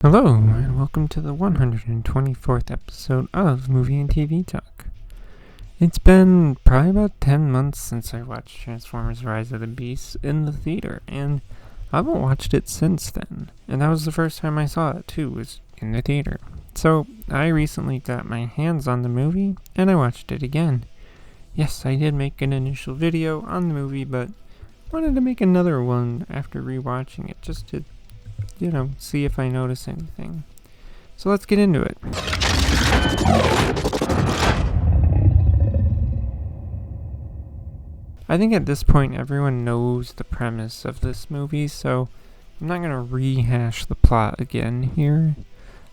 Hello, and welcome to the 124th episode of Movie and TV Talk. It's been probably about 10 months since I watched Transformers Rise of the Beasts in the theater, and I haven't watched it since then. And that was the first time I saw it, too, was in the theater. So, I recently got my hands on the movie, and I watched it again. Yes, I did make an initial video on the movie, but wanted to make another one after rewatching it, just to see if I notice anything. So let's get into it. I think at this point everyone knows the premise of this movie, so I'm not going to rehash the plot again here.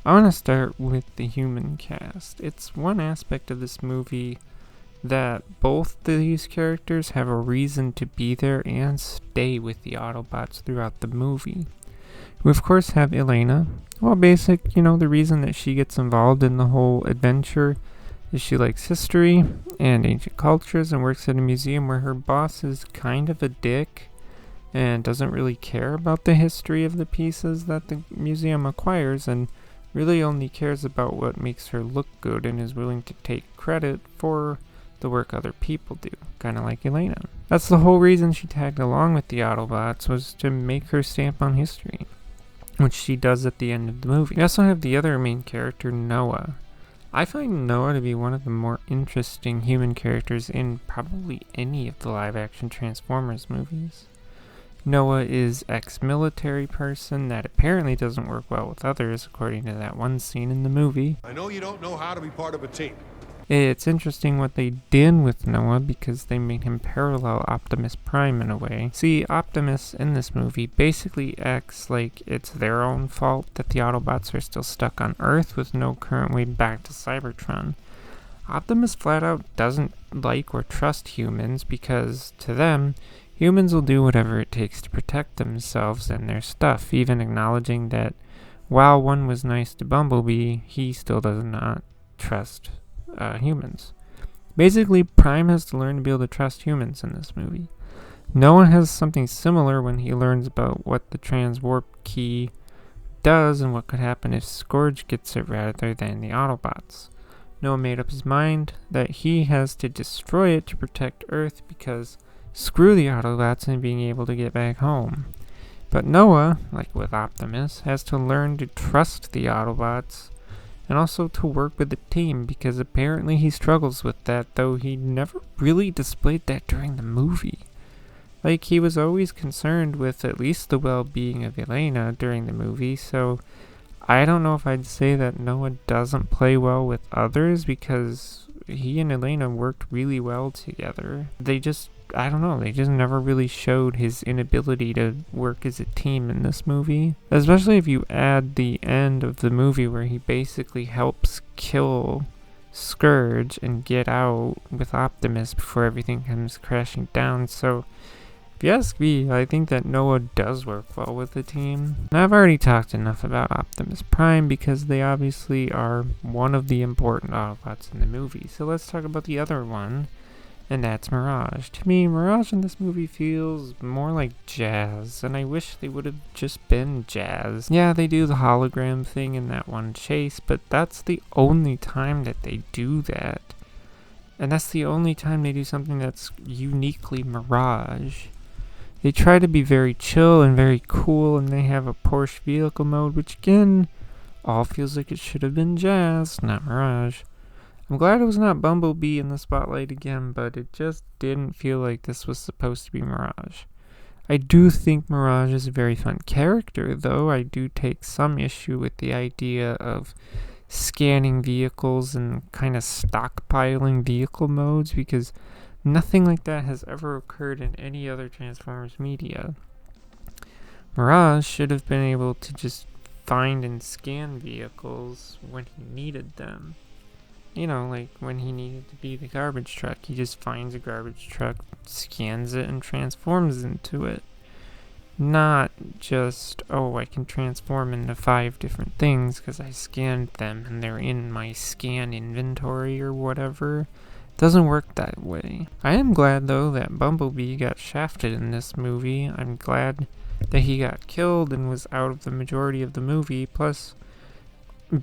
I want to start with the human cast. It's one aspect of this movie that both these characters have a reason to be there and stay with the Autobots throughout the movie. We of course have Elena. Well, the reason that she gets involved in the whole adventure is she likes history and ancient cultures and works at a museum where her boss is kind of a dick and doesn't really care about the history of the pieces that the museum acquires and really only cares about what makes her look good and is willing to take credit for the work other people do, kind of like Elena. That's the whole reason she tagged along with the Autobots, was to make her stamp on history, which she does at the end of the movie. We also have the other main character, Noah. I find Noah to be one of the more interesting human characters in probably any of the live-action Transformers movies. Noah is ex-military person that apparently doesn't work well with others, according to that one scene in the movie. I know you don't know how to be part of a team. It's interesting what they did with Noah because they made him parallel Optimus Prime in a way. See, Optimus in this movie basically acts like it's their own fault that the Autobots are still stuck on Earth with no current way back to Cybertron. Optimus flat out doesn't like or trust humans because, to them, humans will do whatever it takes to protect themselves and their stuff, even acknowledging that while one was nice to Bumblebee, he still does not trust humans. Basically, Prime has to learn to be able to trust humans in this movie. Noah has something similar when he learns about what the transwarp key does and what could happen if Scourge gets it rather than the Autobots. Noah made up his mind that he has to destroy it to protect Earth because screw the Autobots and being able to get back home. But Noah, like with Optimus, has to learn to trust the Autobots and also to work with the team because apparently he struggles with that, though he never really displayed that during the movie. Like, he was always concerned with at least the well-being of Elena during the movie, so I don't know if I'd say that Noah doesn't play well with others because he and Elena worked really well together. They just never really showed his inability to work as a team in this movie. Especially if you add the end of the movie where he basically helps kill Scourge and get out with Optimus before everything comes crashing down. So, if you ask me, I think that Noah does work well with the team. Now, I've already talked enough about Optimus Prime because they obviously are one of the important Autobots in the movie. So let's talk about the other one, and that's Mirage. To me, Mirage in this movie feels more like Jazz, and I wish they would have just been Jazz. Yeah, they do the hologram thing in that one chase, but that's the only time that they do that. And that's the only time they do something that's uniquely Mirage. They try to be very chill and very cool, and they have a Porsche vehicle mode, which again, all feels like it should have been Jazz, not Mirage. I'm glad it was not Bumblebee in the spotlight again, but it just didn't feel like this was supposed to be Mirage. I do think Mirage is a very fun character, though. I do take some issue with the idea of scanning vehicles and kind of stockpiling vehicle modes, because nothing like that has ever occurred in any other Transformers media. Mirage should have been able to just find and scan vehicles when he needed them. Like when he needed to be the garbage truck, he just finds a garbage truck, scans it, and transforms into it. Not just, I can transform into 5 different things because I scanned them and they're in my scan inventory or whatever. It doesn't work that way. I am glad, though, that Bumblebee got shafted in this movie. I'm glad that he got killed and was out of the majority of the movie. Plus,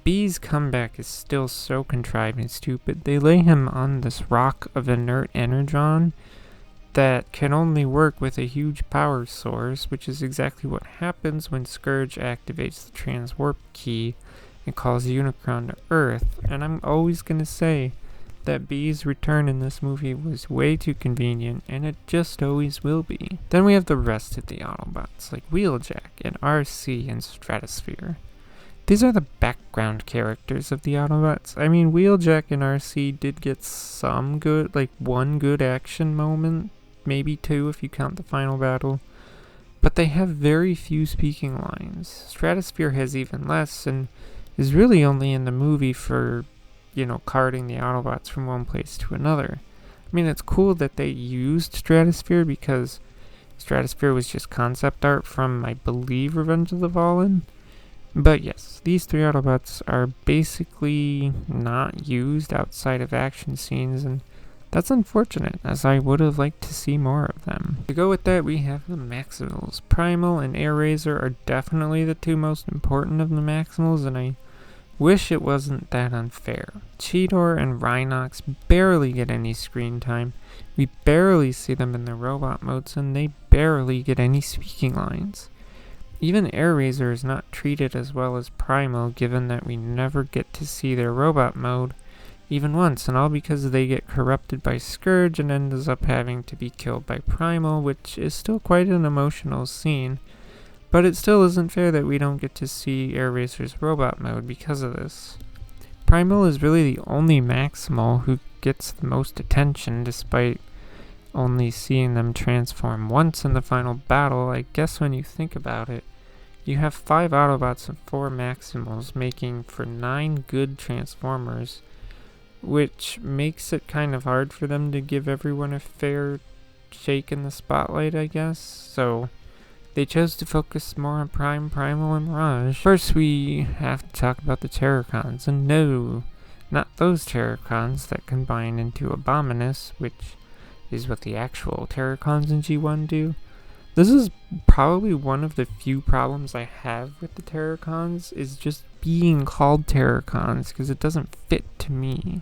B's comeback is still so contrived and stupid. They lay him on this rock of inert energon that can only work with a huge power source, which is exactly what happens when Scourge activates the transwarp key and calls Unicron to Earth. And I'm always gonna say that B's return in this movie was way too convenient, and it just always will be. Then we have the rest of the Autobots, like Wheeljack and RC and Stratosphere. These are the background characters of the Autobots. I mean, Wheeljack and RC did get some good, like one good action moment, maybe two if you count the final battle, but they have very few speaking lines. Stratosphere has even less and is really only in the movie for, carting the Autobots from one place to another. I mean, it's cool that they used Stratosphere because Stratosphere was just concept art from, I believe, Revenge of the Fallen. But yes, these three Autobots are basically not used outside of action scenes, and that's unfortunate, as I would have liked to see more of them. To go with that, we have the Maximals. Primal and Air Razor are definitely the two most important of the Maximals, and I wish it wasn't that unfair. Cheetor and Rhinox barely get any screen time. We barely see them in the robot modes, and they barely get any speaking lines. Even Air Razor is not treated as well as Primal, given that we never get to see their robot mode even once, and all because they get corrupted by Scourge and ends up having to be killed by Primal, which is still quite an emotional scene. But it still isn't fair that we don't get to see Air Razor's robot mode because of this. Primal is really the only Maximal who gets the most attention, despite only seeing them transform once in the final battle. I guess when you think about it, you have 5 Autobots and 4 Maximals, making for 9 good Transformers, which makes it kind of hard for them to give everyone a fair shake in the spotlight, I guess. So they chose to focus more on Primal, and Mirage. First, we have to talk about the Terrorcons, and no, not those Terrorcons that combine into Abominus, which is what the actual Terrorcons in G1 do. This is probably one of the few problems I have with the Terrorcons, is just being called Terrorcons, because it doesn't fit to me.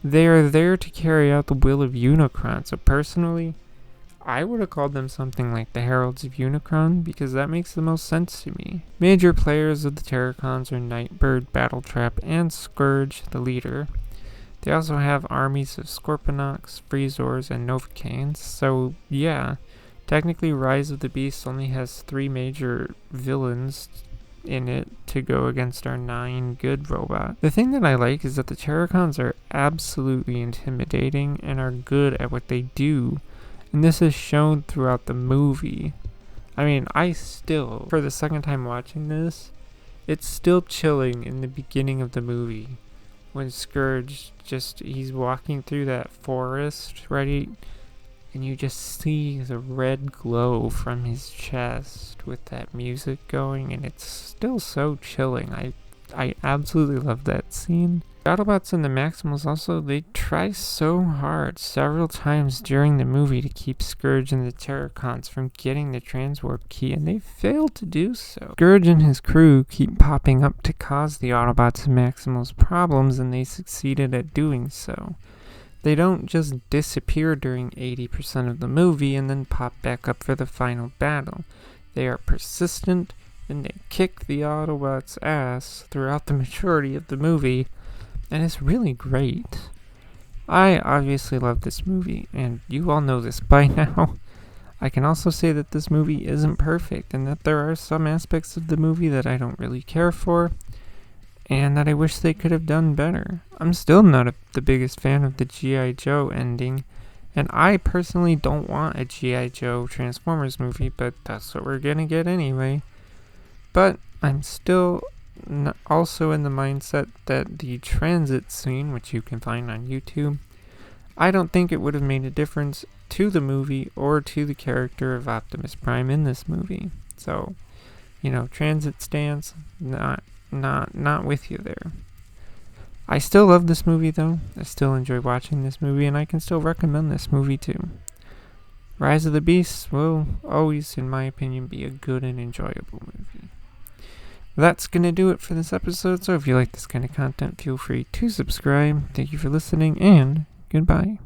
They are there to carry out the will of Unicron, so personally, I would have called them something like the Heralds of Unicron, because that makes the most sense to me. Major players of the Terrorcons are Nightbird, Battletrap, and Scourge, the leader. They also have armies of Scorponok's, Freezors, and Novocaines, so yeah, technically Rise of the Beast only has 3 major villains in it to go against our 9 good robots. The thing that I like is that the Terrorcons are absolutely intimidating and are good at what they do, and this is shown throughout the movie. I mean, I still, for the second time watching this, it's still chilling in the beginning of the movie when Scourge he's walking through that forest, right? And you just see the red glow from his chest with that music going, and it's still so chilling. I absolutely love that scene. The Autobots and the Maximals also, they try so hard several times during the movie to keep Scourge and the Terrorcons from getting the transwarp key, and they fail to do so. Scourge and his crew keep popping up to cause the Autobots and Maximals problems, and they succeeded at doing so. They don't just disappear during 80% of the movie and then pop back up for the final battle. They are persistent, and they kick the Autobots' ass throughout the majority of the movie, and it's really great. I obviously love this movie, and you all know this by now. I can also say that this movie isn't perfect, and that there are some aspects of the movie that I don't really care for, and that I wish they could have done better. I'm still not the biggest fan of the G.I. Joe ending, and I personally don't want a G.I. Joe Transformers movie, but that's what we're gonna get anyway. But I'm still also in the mindset that the transit scene, which you can find on YouTube, I don't think it would have made a difference to the movie or to the character of Optimus Prime in this movie. So, transit stance, not with you there. I still love this movie though. I still enjoy watching this movie, and I can still recommend this movie too. Rise of the Beasts will always, in my opinion, be a good and enjoyable movie. That's going to do it for this episode, so if you like this kind of content, feel free to subscribe. Thank you for listening, and goodbye.